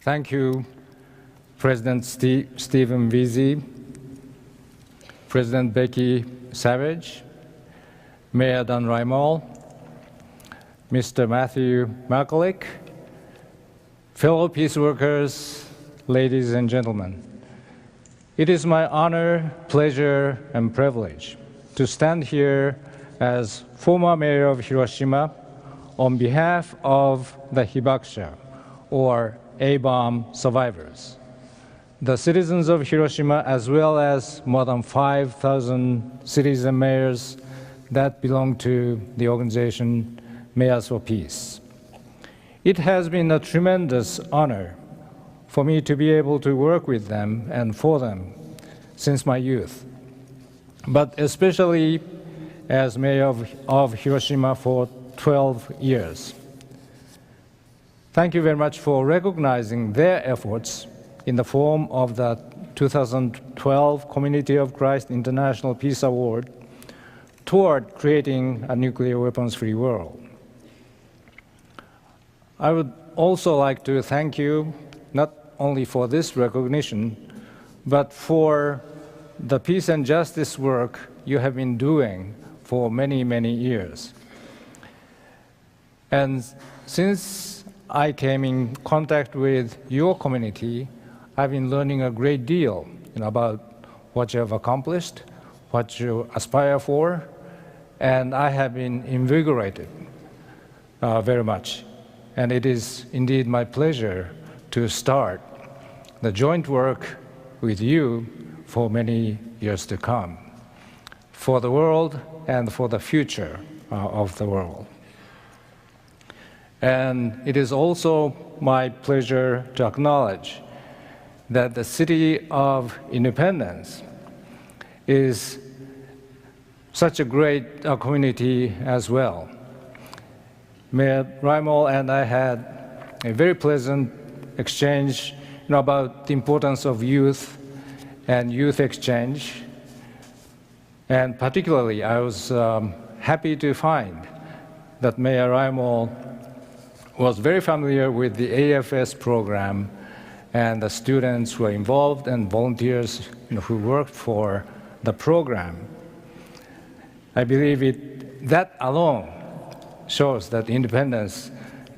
Thank you, President Stephen Veazey, President Becky Savage, Mayor Dan Rymall, Mr. Matthew Macaulay, fellow peace workers, ladies and gentlemen. It is my honor, pleasure, and privilege to stand here as former mayor of Hiroshima on behalf of the Hibakusha, or A-bomb survivors, the citizens of Hiroshima, as well as more than 5,000 cities and mayors that belong to the organization Mayors for Peace. It has been a tremendous honor for me to be able to work with them and for them since my youth, but especially as mayor of Hiroshima for 12 years. Thank you very much for recognizing their efforts in the form of the 2012 Community of Christ International Peace Award toward creating a nuclear weapons-free world. I would also like to thank you not only for this recognition, but for the peace and justice work you have been doing for many, many years. And since I came in contact with your community, I've been learning a great deal about what you have accomplished, what you aspire for, and I have been invigorated very much. And it is indeed my pleasure to start the joint work with you for many years to come, for the world and for the future of the world. And it is also my pleasure to acknowledge that the City of Independence is such a great community as well. Mayor Rymall and I had a very pleasant exchange about the importance of youth and youth exchange. And particularly, I was happy to find that Mayor Rymall was very familiar with the AFS program and the students who were involved and volunteers who worked for the program. I believe that alone shows that independence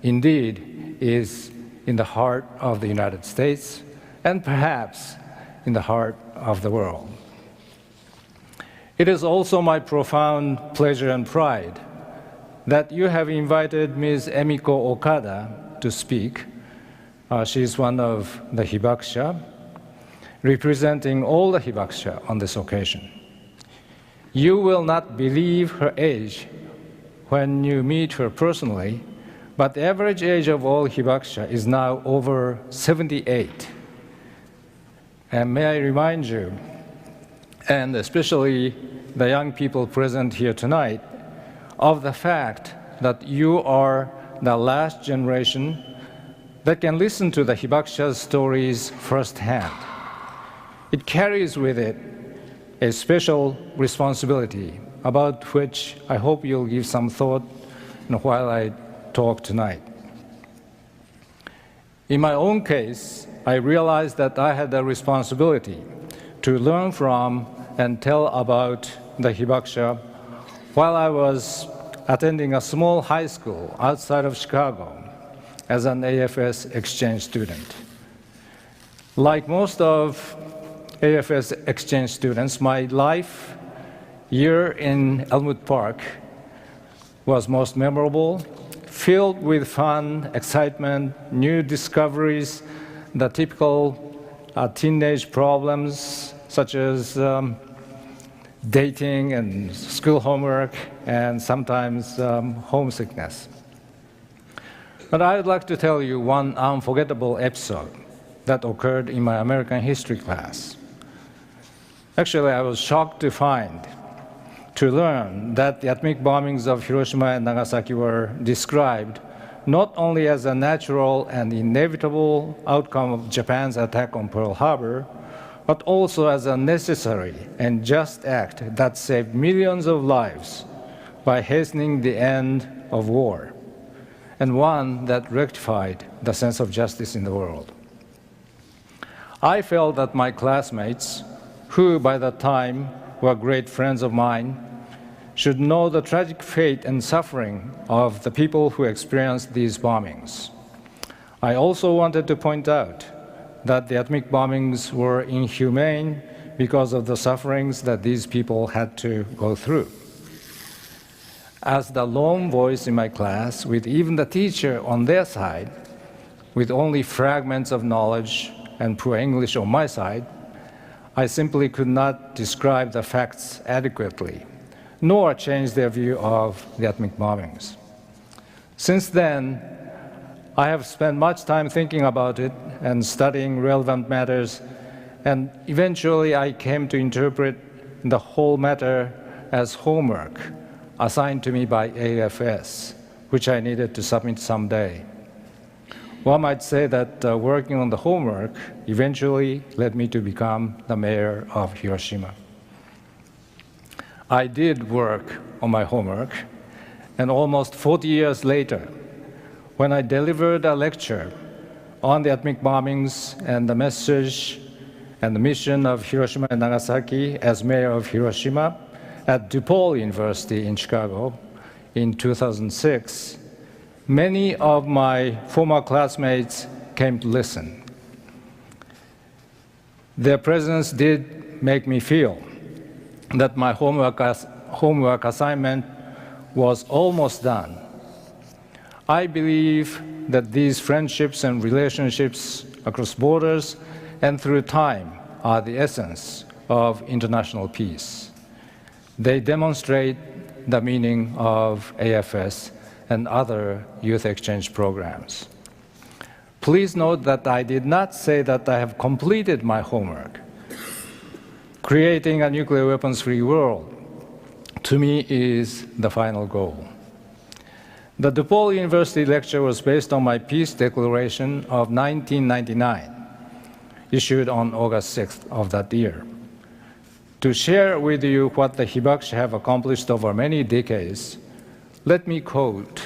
indeed is in the heart of the United States and perhaps in the heart of the world. It is also my profound pleasure and pride that you have invited Ms. Emiko Okada to speak. She is one of the Hibakusha, representing all the Hibakusha on this occasion. You will not believe her age when you meet her personally, but the average age of all Hibakusha is now over 78. And may I remind you, and especially the young people present here tonight, of the fact that you are the last generation that can listen to the Hibakusha's stories firsthand. It carries with it a special responsibility about which I hope you'll give some thought while I talk tonight. In my own case, I realized that I had a responsibility to learn from and tell about the Hibakusha while I was attending a small high school outside of Chicago as an AFS exchange student. Like most of AFS exchange students, my life year in Elmwood Park was most memorable, filled with fun, excitement, new discoveries, the typical teenage problems such as dating and school homework, and sometimes homesickness. But I would like to tell you one unforgettable episode that occurred in my American history class. Actually, I was shocked to learn that the atomic bombings of Hiroshima and Nagasaki were described not only as a natural and inevitable outcome of Japan's attack on Pearl Harbor, but also as a necessary and just act that saved millions of lives by hastening the end of war, and one that rectified the sense of justice in the world. I felt that my classmates, who by that time were great friends of mine, should know the tragic fate and suffering of the people who experienced these bombings. I also wanted to point out that the atomic bombings were inhumane because of the sufferings that these people had to go through. As the lone voice in my class, with even the teacher on their side, with only fragments of knowledge and poor English on my side, I simply could not describe the facts adequately, nor change their view of the atomic bombings. Since then, I have spent much time thinking about it and studying relevant matters, and eventually I came to interpret the whole matter as homework assigned to me by AFS, which I needed to submit someday. One might say that working on the homework eventually led me to become the mayor of Hiroshima. I did work on my homework, and almost 40 years later, when I delivered a lecture on the atomic bombings and the message and the mission of Hiroshima and Nagasaki as mayor of Hiroshima at DePaul University in Chicago in 2006, many of my former classmates came to listen. Their presence did make me feel that my homework assignment was almost done. I believe that these friendships and relationships across borders and through time are the essence of international peace. They demonstrate the meaning of AFS and other youth exchange programs. Please note that I did not say that I have completed my homework. Creating a nuclear weapons-free world, to me, is the final goal. The DePaul University lecture was based on my Peace Declaration of 1999, issued on August 6th of that year. To share with you what the Hibakusha have accomplished over many decades, let me quote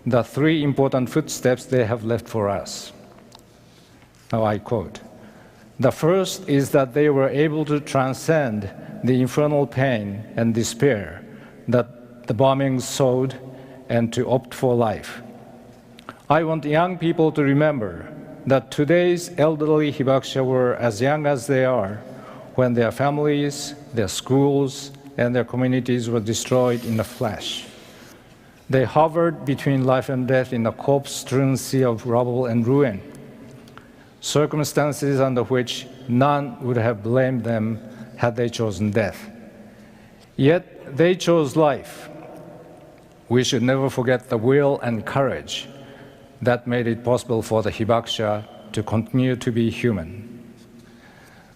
the three important footsteps they have left for us. Now I quote, "The first is that they were able to transcend the infernal pain and despair that the bombings sowed and to opt for life. I want young people to remember that today's elderly Hibakusha were as young as they are when their families, their schools, and their communities were destroyed in a flash. They hovered between life and death in a corpse-strewn sea of rubble and ruin, circumstances under which none would have blamed them had they chosen death. Yet they chose life. We should never forget the will and courage that made it possible for the Hibakusha to continue to be human.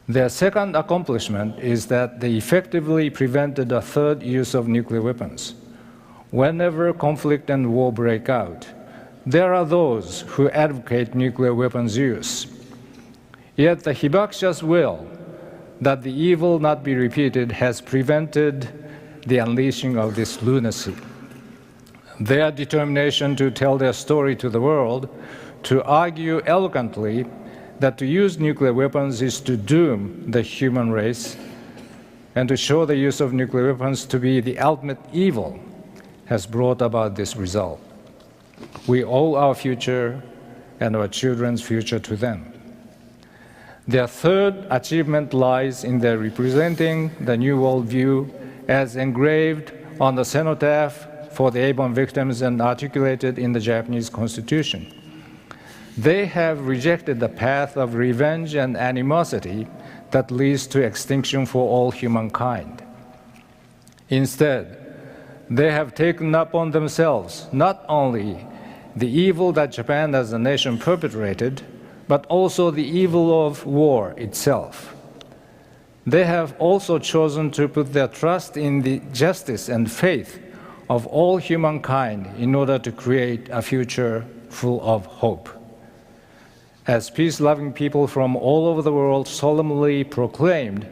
Their second accomplishment is that they effectively prevented a third use of nuclear weapons. Whenever conflict and war break out, there are those who advocate nuclear weapons use. Yet the Hibakusha's will that the evil not be repeated has prevented the unleashing of this lunacy. Their determination to tell their story to the world, to argue eloquently that to use nuclear weapons is to doom the human race, and to show the use of nuclear weapons to be the ultimate evil, has brought about this result. We owe our future and our children's future to them. Their third achievement lies in their representing the new worldview as engraved on the cenotaph for the A-bomb victims and articulated in the Japanese Constitution. They have rejected the path of revenge and animosity that leads to extinction for all humankind. Instead, they have taken upon themselves not only the evil that Japan as a nation perpetrated, but also the evil of war itself. They have also chosen to put their trust in the justice and faith of all humankind in order to create a future full of hope. As peace-loving people from all over the world solemnly proclaimed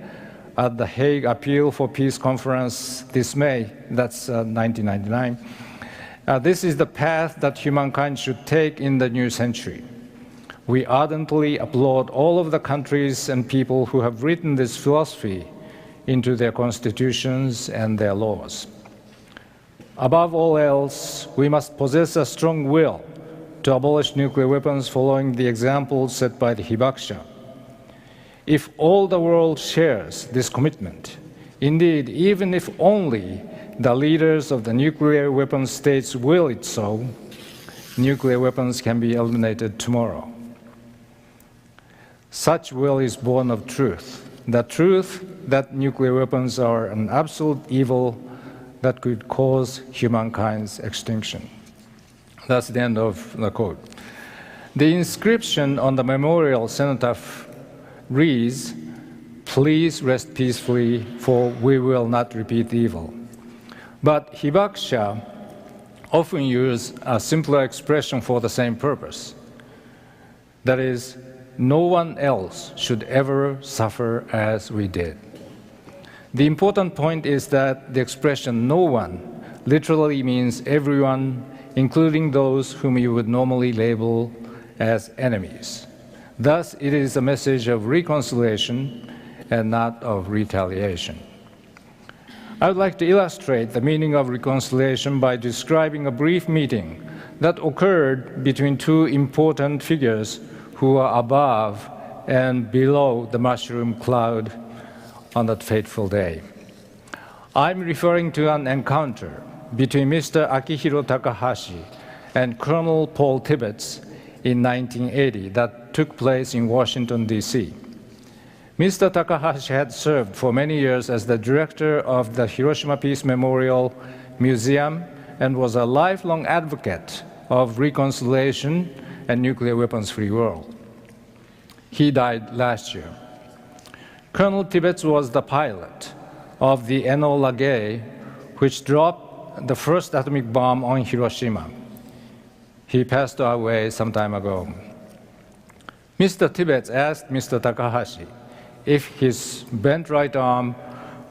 at the Hague Appeal for Peace Conference this May, that's 1999, this is the path that humankind should take in the new century. we ardently applaud all of the countries and people who have written this philosophy into their constitutions and their laws. Above all else, we must possess a strong will to abolish nuclear weapons following the example set by the Hibakusha. If all the world shares this commitment, indeed, even if only the leaders of the nuclear weapons states will it so, nuclear weapons can be eliminated tomorrow. Such will is born of truth, the truth that nuclear weapons are an absolute evil that could cause humankind's extinction. That's the end of the quote. The inscription on the memorial cenotaph reads, "Please rest peacefully, for we will not repeat evil." But Hibakusha often use a simpler expression for the same purpose. That is, no one else should ever suffer as we did. The important point is that the expression "no one" literally means everyone, including those whom you would normally label as enemies. Thus, it is a message of reconciliation and not of retaliation. I would like to illustrate the meaning of reconciliation by describing a brief meeting that occurred between two important figures who are above and below the mushroom cloud on that fateful day. I'm referring to an encounter between Mr. Akihiro Takahashi and Colonel Paul Tibbets in 1980 that took place in Washington, D.C. Mr. Takahashi had served for many years as the director of the Hiroshima Peace Memorial Museum and was a lifelong advocate of reconciliation and nuclear weapons-free world. He died last year. Colonel Tibbets was the pilot of the Enola Gay, which dropped the first atomic bomb on Hiroshima. He passed away some time ago. Mr. Tibbets asked Mr. Takahashi if his bent right arm,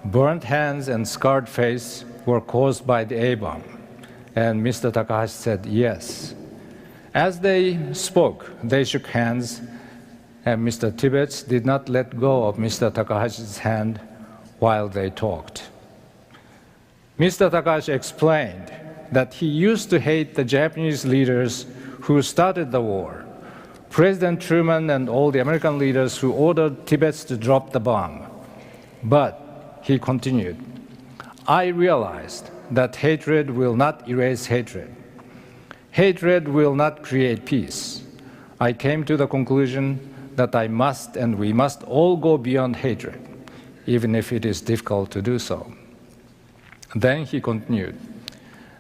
burnt hands, and scarred face were caused by the A-bomb, and Mr. Takahashi said yes. As they spoke, they shook hands, and Mr. Tibbets did not let go of Mr. Takahashi's hand while they talked. Mr. Takahashi explained that he used to hate the Japanese leaders who started the war, President Truman and all the American leaders who ordered Tibbets to drop the bomb. But, he continued, I realized that hatred will not erase hatred. Hatred will not create peace. I came to the conclusion that I must and we must all go beyond hatred, even if it is difficult to do so. Then he continued,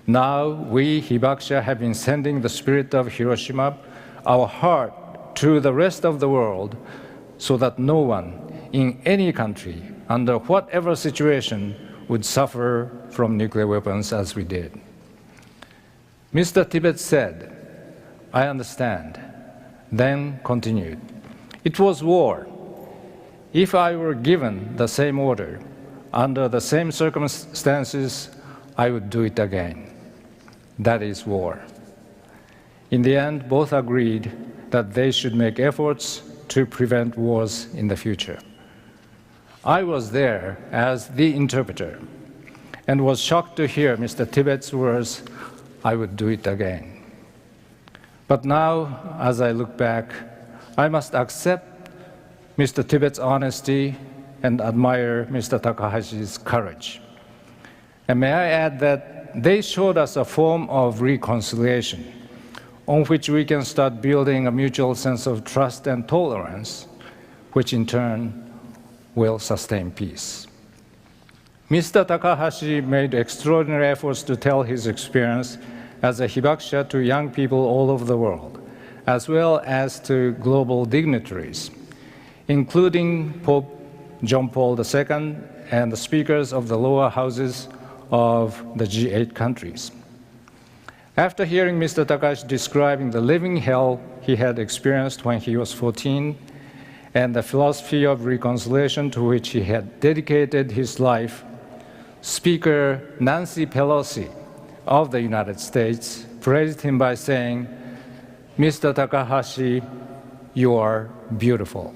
now we, Hibakusha, have been sending the spirit of Hiroshima, our heart, to the rest of the world, so that no one in any country, under whatever situation, would suffer from nuclear weapons as we did. Mr. Tibbets said, I understand, then continued, it was war. If I were given the same order, under the same circumstances, I would do it again. That is war. In the end, both agreed that they should make efforts to prevent wars in the future. I was there as the interpreter and was shocked to hear Mr. Tibbets' words, I would do it again. But now, as I look back, I must accept Mr. Tibbets' honesty and admire Mr. Takahashi's courage. And may I add that they showed us a form of reconciliation on which we can start building a mutual sense of trust and tolerance, which in turn will sustain peace. Mr. Takahashi made extraordinary efforts to tell his experience as a Hibakusha to young people all over the world, as well as to global dignitaries, including Pope John Paul II and the speakers of the lower houses of the G8 countries. After hearing Mr. Takahashi describing the living hell he had experienced when he was 14 and the philosophy of reconciliation to which he had dedicated his life, Speaker Nancy Pelosi of the United States praised him by saying, Mr. Takahashi, you are beautiful.